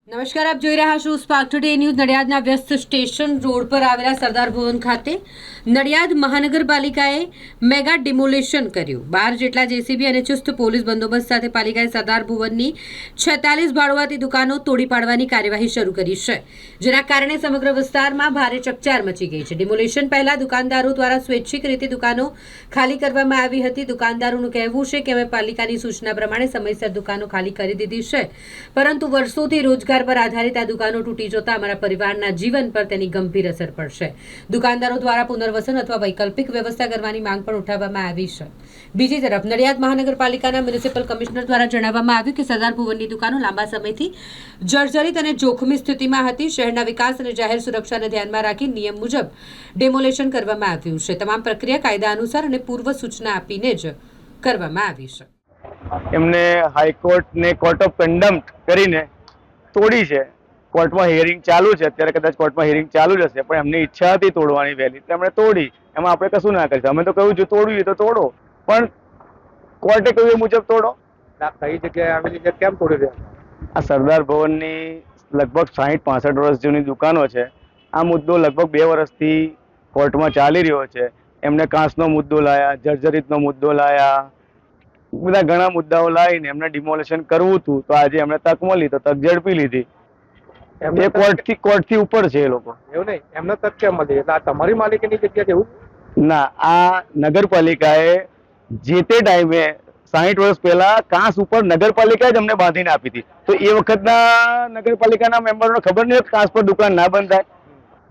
નમસ્કાર, આપ જોઈ રહ્યા છો સ્પાર્ક ટુડે ન્યૂઝ. નડિયાદના વ્યસ્ત સ્ટેશન રોડ પર આવેલા સરદાર ભવન ખાતે નડિયાદ મહાનગરપાલિકાએ મેગા ડિમોલેશન કર્યું. 12 જેટલા જેસીબી અને ચુસ્ત પોલીસ બંદોબસ્ત સાથે પાલિકાએ સરદાર ભવનની 46 ભાડુઆતી દુકાનો તોડી પાડવાની કાર્યવાહી શરૂ કરી છે, જેના કારણે સમગ્ર વિસ્તારમાં ભારે ચકચાર મચી ગઈ છે. ડિમોલેશન પહેલા દુકાનદારો દ્વારા સ્વૈચ્છિક રીતે દુકાનો ખાલી કરવામાં આવી હતી. દુકાનદારોનું કહેવું છે કે અમે પાલિકાની સૂચના પ્રમાણે સમયસર દુકાનો ખાલી કરી દીધી છે, પરંતુ વર્ષોથી રોજગાર પર આધારિત આ દુકાનો તૂટી જતા અમારા પરિવારના જીવન પર તેની ગંભીર અસર પડશે. દુકાનદારો દ્વારા પુનર્વસન અથવા વૈકલ્પિક વ્યવસ્થા કરવાની માંગ પણ ઉઠાવવામાં આવી છે. બીજી તરફ નડિયાદ મહાનગરપાલિકાના મ્યુનિસિપલ કમિશનર દ્વારા જણાવવામાં આવ્યું કે સરદાર ભુવનની દુકાનો લાંબા સમયથી જર્જરિત અને જોખમી સ્થિતિમાં હતી. શહેરના વિકાસ અને જાહેર સુરક્ષાને ધ્યાનમાં રાખી નિયમ મુજબ ડેમોલેશન કરવામાં આવ્યું છે. તમામ પ્રક્રિયા કાયદા અનુસાર અને પૂર્વ સૂચના આપીને જ કરવામાં આવી છે. એમને હાઈકોર્ટ ને કોર્ટ ઓફ કન્ડમ્પ્ટ કરીને તોડી છે. કોર્ટમાં હિયરિંગ ચાલુ છે, અત્યારે કદાચ કોર્ટમાં હિયરિંગ ચાલુ જ હશે, પણ એમની ઈચ્છા હતી તોડવાની વહેલી, એટલે એમણે તોડી. એમાં આપણે કશું ના કરી. અમે તો કહ્યું જો તોડવું તો તોડો, પણ કોર્ટે કહ્યું એ મુજબ તોડો. કઈ જગ્યાએ આવેલી છે, કેમ તોડી રહ્યા? આ સરદાર ભવનની લગભગ 60-65 વર્ષ જૂની દુકાનો છે. આ મુદ્દો લગભગ 2 વર્ષથી કોર્ટમાં ચાલી રહ્યો છે. એમને કાંસનો મુદ્દો લાયા, જર્જરિતનો મુદ્દો લાયા, બધા ઘણા મુદ્દાઓ લાવીને એમને ડિમોલેશન કરવું હતું. તો આજે એમને તક મળી તો તક ઝડપી લીધી. એ કોર્ટથી ઉપર છે એ લોકો. એવું નહીં, એમને તક કેમ મળી? એટલે આ તમારી માલિકીની જગ્યા છે એવું? ના, આ નગરપાલિકાએ જે તે ટાઈમે 60 વર્ષ પહેલા કાંસ ઉપર નગરપાલિકાએ જ અમને બાંધીને આપી હતી. તો એ વખતના નગરપાલિકાના મેમ્બરોને ખબર નહીં કાંસ પર દુકાન ના બંધાય.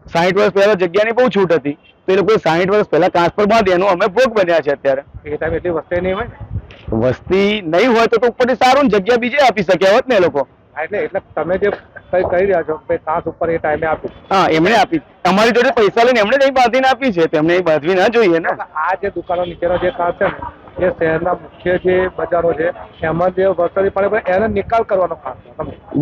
60 વર્ષ પહેલા જગ્યાની બહુ છૂટ હતી, તો એ લોકોએ 60 વર્ષ પહેલા કાંસ પર બાંધી, એનો અમે ભોગ બન્યા છે અત્યારે. એ ટાઈમ એટલી વસ્તી નહીં હોય. વસ્તી નહીં હોય તો ઉપરથી સારું ને, જગ્યા બીજે આપી શક્યા હોત ને એ લોકો. એટલે તમે જે કઈ કહી રહ્યા છો કે કાંસ ઉપર એ ટાઈમે આપ્યું? હા, એમણે આપી. અમારી જોડે પૈસા લઈને એમણે નહીં બાંધીને આપી છે, તેમને એ બાંધવી ના જોઈએ ને. આ જે દુકાનો નીચેનો જે કાંસ છે ને, એ શહેરના મુખ્ય જે બજારો છે એમાં જે વરસાદી પાણી પડે એને નિકાલ કરવાનો કાંસ છે.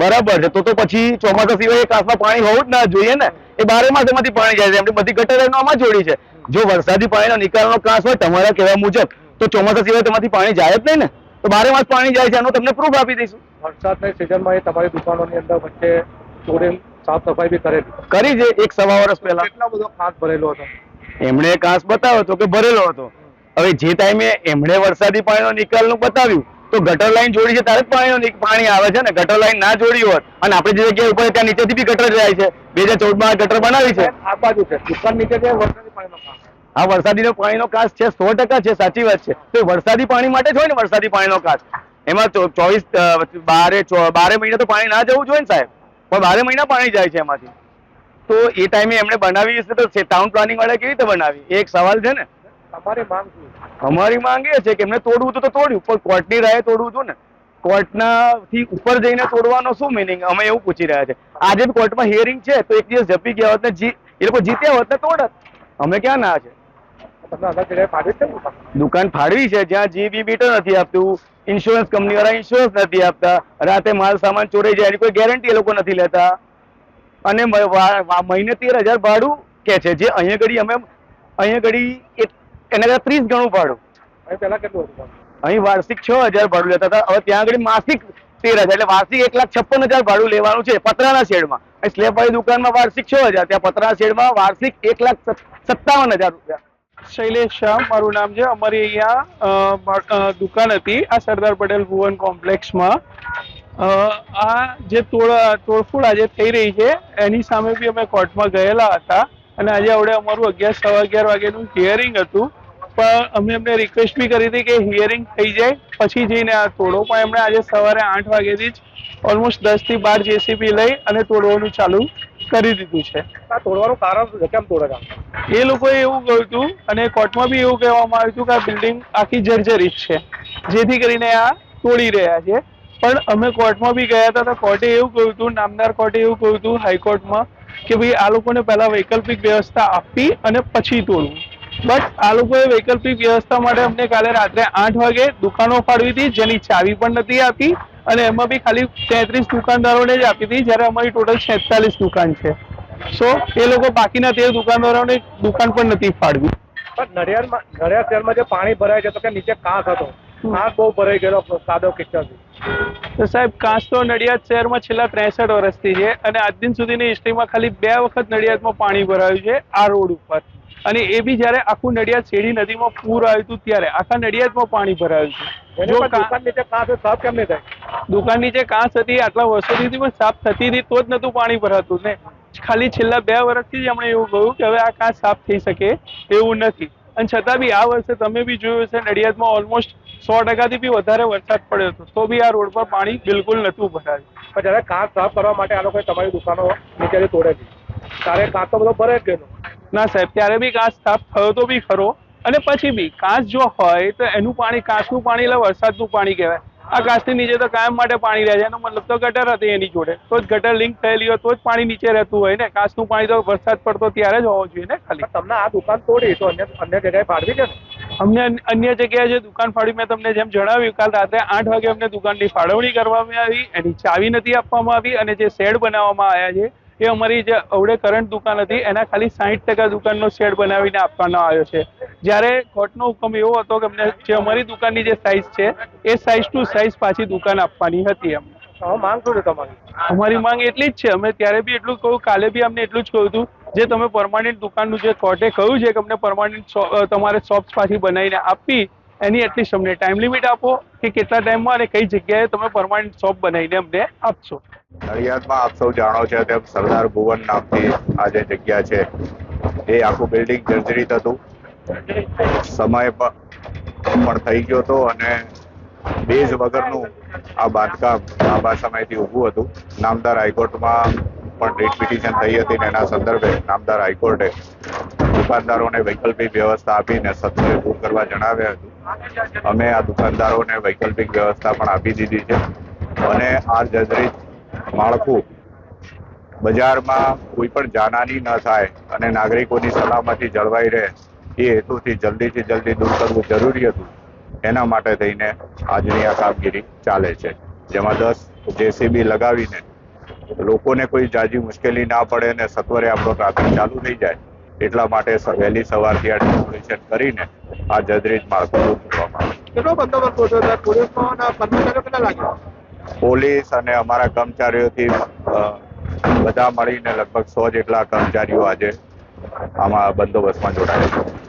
બરાબર છે. તો પછી ચોમાસા સિવાય એ કાંસમાં પાણી હોવું જ ના જોઈએ ને. એ 12 માસ એમાંથી પાણી જાય છે. એમની બધી ગટર આમાં જોડી છે. જો વરસાદી પાણીનો નિકાલનો કાંસ હોય તમારા કહેવા મુજબ, તો ચોમાસા સિવાય તેમાંથી પાણી જાય જ નહીં ને. તો 12 માસ પાણી જાય છે, એનો તમને પ્રૂફ આપી દઈશું. વરસાદની સિઝનમાં એ તમારી દુકાનોની અંદર વચ્ચે તોડીને સાફ સફાઈ બી કરી છે 1-1.25 વર્ષ પહેલા. કેટલો બધો કાંસ ભરેલો હતો? એમણે કાંસ બતાવ્યો હતો કે ભરેલો હતો. હવે જે ટાઈમે એમણે વરસાદી પાણીનો નિકાલનું બતાવ્યું તો ગટર લાઈન જોડી છે ત્યારે જ પાણી આવે છે ને. ગટર લાઈન ના જોડી હોત અને આપણે જે જગ્યાએ ઉપર ત્યાં નીચેથી બી ગટર જાય છે. 2014માં ગટર બનાવી છે. આ બાજુ છે દુકાન નીચે જે વરસાદી પાણીનો કાંસ. આ વરસાદી પાણીનો કાંસ છે, 100% છે, સાચી વાત છે. તો વરસાદી પાણી માટે જ હોય ને વરસાદી પાણીનો કાંસ. એમાં 12 મહિના તો પાણી ના જવું જોઈએ ને સાહેબ, પણ 12 મહિના પાણી જાય છે એમાંથી. તો એ ટાઈમે એમણે બનાવી હશે તો ટાઉન પ્લાનિંગ વાળા કેવી રીતે બનાવી? એ એક સવાલ છે ને. તમારી માંગ શું? અમારી માંગ એ છે કે એમને તોડવું હતું તો તોડ્યું, પણ કોર્ટની રાહે તોડવું હતું ને. કોર્ટનાથી ઉપર જઈને તોડવાનો શું મિનિંગ? અમે એવું પૂછી રહ્યા છે. આજે બી કોર્ટમાં હિયરિંગ છે, તો એક દિવસ જપી ગયા હોત ને, એ લોકો જીત્યા હોત ને તોડત. અમે ક્યાં ના છે? તમને અલગ જગ્યાએ ફાળવી છે દુકાન ફાળવી છે જ્યાં જીબી મીટર નથી આપતું, ઇન્સ્યોરન્સ કંપની વાળા ઇન્સ્યોરન્સ નથી આપતા, રાતે માલ સામાન ચોરાઈ જાય એની કોઈ ગેરંટી એ લોકો નથી લેતા, અને મહિને 13,000 ભાડું કે છે. જે અહીંયા ઘડી અમે એના કરતા 30 ગણું ભાડું. અહીં પહેલા કેટલું હતું? અહીં વાર્ષિક 6,000 ભાડું લેતા હતા. હવે ત્યાં આગળ માસિક 13,000, એટલે વાર્ષિક 1,56,000 ભાડું લેવાનું છે પતરાના શેડમાં. સ્લેબ વાળી દુકાનમાં વાર્ષિક 6,000, ત્યાં પતરાના શેડમાં વાર્ષિક 1,57,000 રૂપિયા. શૈલેષ શાહ મારું નામ છે. અમારી અહીંયા દુકાન હતી આ સરદાર પટેલ ભુવન કોમ્પ્લેક્સમાં. આ જે તોડફોડ આજે થઈ રહી છે એની સામે બી અમે કોર્ટમાં ગયેલા હતા, અને આજે આવડે અમારું 11-11:15 વાગ્યાનું હિયરિંગ હતું. પણ અમે એમને રિક્વેસ્ટ બી કરી હતી કે હિયરિંગ થઈ જાય પછી જઈને આ તોડો, પણ એમણે આજે સવારે 8 વાગ્યાથી જ ઓલમોસ્ટ 10 થી 12 જેસીબી લઈ અને તોડવાનું ચાલુ કરી દીધું છે. આ તોડવાનું કારણ શું છે? કેમ તોડે? એ લોકોએ એવું કહ્યું હતું અને કોર્ટમાં બી એવું કહેવામાં આવ્યું હતું કે આ બિલ્ડિંગ આખી જર્જરિત છે, જેથી કરીને આ તોડી રહ્યા છે. પણ અમે કોર્ટમાં બી ગયા હતા તો કોર્ટે એવું કહ્યું હતું, નામદાર કોર્ટે એવું કહ્યું હતું હાઈકોર્ટમાં કે ભાઈ આ લોકોને પહેલા વૈકલ્પિક વ્યવસ્થા આપી અને પછી તોડવું. બટ આ લોકોએ વૈકલ્પિક વ્યવસ્થા માટે અમને કાલે રાત્રે 8 વાગે દુકાનો ફાળવી હતી, જેની ચાવી પણ નથી આપી, અને એમાં બી ખાલી 33 દુકાનદારોને જ આપી હતી, જ્યારે અમારી ટોટલ 46 દુકાન છે. સો એ લોકો બાકીના 13 દુકાનદારોને દુકાન પણ નથી ફાળવી. પણ નડિયાદ શહેરમાં જે પાણી ભરાય છે તો કે નીચે કાંસ હતો, કાંસ બહુ ભરાઈ ગયેલો કાદવ કિચડથી. તો સાહેબ કાંસ તો નડિયાદ શહેરમાં છેલ્લા 63 વર્ષથી છે અને આજ દિન સુધીની હિસ્ટ્રીમાં ખાલી 2 વખત નડિયાદમાં પાણી ભરાયું છે આ રોડ ઉપર, અને એ બી જ્યારે આખું નડિયાદ શેરી નદીમાં પૂર આવ્યું હતું ત્યારે આખા નડિયાદમાં પાણી ભરાયું છે. જો દુકાન નીચે કાંસ સાફ કેમ નહીં થાય? દુકાન નીચે કાંસ હતી આટલા વર્ષોથી પણ સાફ થતી હતી તો જ નતું પાણી ભરાતું ને. ખાલી છેલ્લા 2 વર્ષથી જ એમણે એવું કહ્યું કે હવે આ કાંસ સાફ થઈ શકે એવું નથી, અને છતાં બી આ વર્ષે તમે બી જોયું છે નડિયાદમાં ઓલમોસ્ટ 100%થી બી વધારે વરસાદ પડ્યો હતો તો બી આ રોડ પર પાણી બિલકુલ નતું ભરાયું. પણ જ્યારે કાંસ સાફ કરવા માટે આ લોકોએ તમારી દુકાનો નીચેથી તોડે છે ત્યારે કાંસ તો બધો ભરાઈ જ ગયેલો. ના સાહેબ, ત્યારે બી કાંસ સાફ થયો તો બી ખરો, અને પછી બી કાંસ જો હોય તો એનું પાણી, કાંસનું પાણી એટલે વરસાદનું પાણી કહેવાય. આ કાંસની નીચે તો કાયમ માટે પાણી રહે છે, એનો મતલબ તો ગટર હતી એની જોડે, તો જ ગટર લિંક થયેલી હોય તો જ પાણી નીચે રહેતું હોય ને. કાંસનું પાણી તો વરસાદ પડતો ત્યારે જ હોવો જોઈએ ને ખાલી. તમને આ દુકાન તોડી તો અન્ય જગ્યાએ ફાળવી છે ને? અમને અન્ય જગ્યાએ જે દુકાન ફાળવી, મેં તમને જેમ જણાવ્યું, કાલ રાત્રે 8 વાગે અમને દુકાનની ફાળવણી કરવામાં આવી, એની ચાવી નથી આપવામાં આવી, અને જે શેડ બનાવવામાં આવ્યા છે એ અમારી જે અવડે કરંટ દુકાન હતી એના ખાલી 60% દુકાનનો શેડ બનાવીને આપવાનો આવ્યો છે. જ્યારે કોર્ટનો હુકમ એવો હતો કે અમને જે અમારી દુકાનની જે સાઇઝ છે એ સાઇઝ ટુ સાઇઝ પાછી દુકાન આપવાની હતી. માંગ શું છે તમારી? અમારી માંગ એટલી જ છે, અમે ત્યારે બી એટલું કહ્યું, કાલે બી અમને એટલું જ કહ્યું હતું, જે તમે પરમાનન્ટ દુકાનનું જે કોર્ટે કહ્યું છે કે અમને પરમાનન્ટ તમારે શોપ્સ પાછી બનાવીને આપવી, એની એટલીસ્ટ અમને ટાઈમ લિમિટ આપો કે કેટલા ટાઈમમાં અને કઈ જગ્યાએ તમે પરમાનન્ટ શોપ બનાવીને અમને આપશો. નડિયાદમાં આપ સૌ જાણો છો તેમ સરદાર ભુવન નામથી આ જે જગ્યા છે એ આખું બિલ્ડિંગ જર્જરિત હતું, સમય પણ થઈ ગયો હતો અને બેઝ વગરનું આ બાંધકામ લાંબા સમયથી ઊભું હતું. નામદાર હાઈકોર્ટમાં પણ રીટ પિટિશન થઈ હતી અને એના સંદર્ભે નામદાર હાઈકોર્ટે દુકાનદારોને વૈકલ્પિક વ્યવસ્થા આપીને સત્વરે દૂર કરવા જણાવ્યા હતું. અમે આ દુકાનદારોને વૈકલ્પિક વ્યવસ્થા પણ આપી દીધી છે, અને આ જર્જરિત માળખું બજારમાં કોઈ પણ જાનહાની ન થાય અને નાગરિકોની સલામતી જળવાઈ રહે એ હેતુથી જલ્દીથી જલ્દી દૂર કરવું જરૂરી હતું. એના માટે થઈને આજની આ કામગીરી ચાલે છે, જેમાં 10 JCB લગાવીને લોકોને કોઈ જાજી મુશ્કેલી ના પડે અને સત્વરે આપણો ટ્રાફિક ચાલુ થઈ જાય એટલા માટે વહેલી સવારથી આ ડિમોલિશન કરીને આ જર્જરિત માળખું દૂર કરવામાં આવે. કેટલો બંદોબસ્ત કર્યો? પોલીસનો અને કર્મચારીઓ કેટલા લાગ્યા? પોલીસ અને અમારા કર્મચારીઓથી બધા મળીને લગભગ 100 જેટલા કર્મચારીઓ આજે આમાં બંદોબસ્તમાં જોડાયા છે.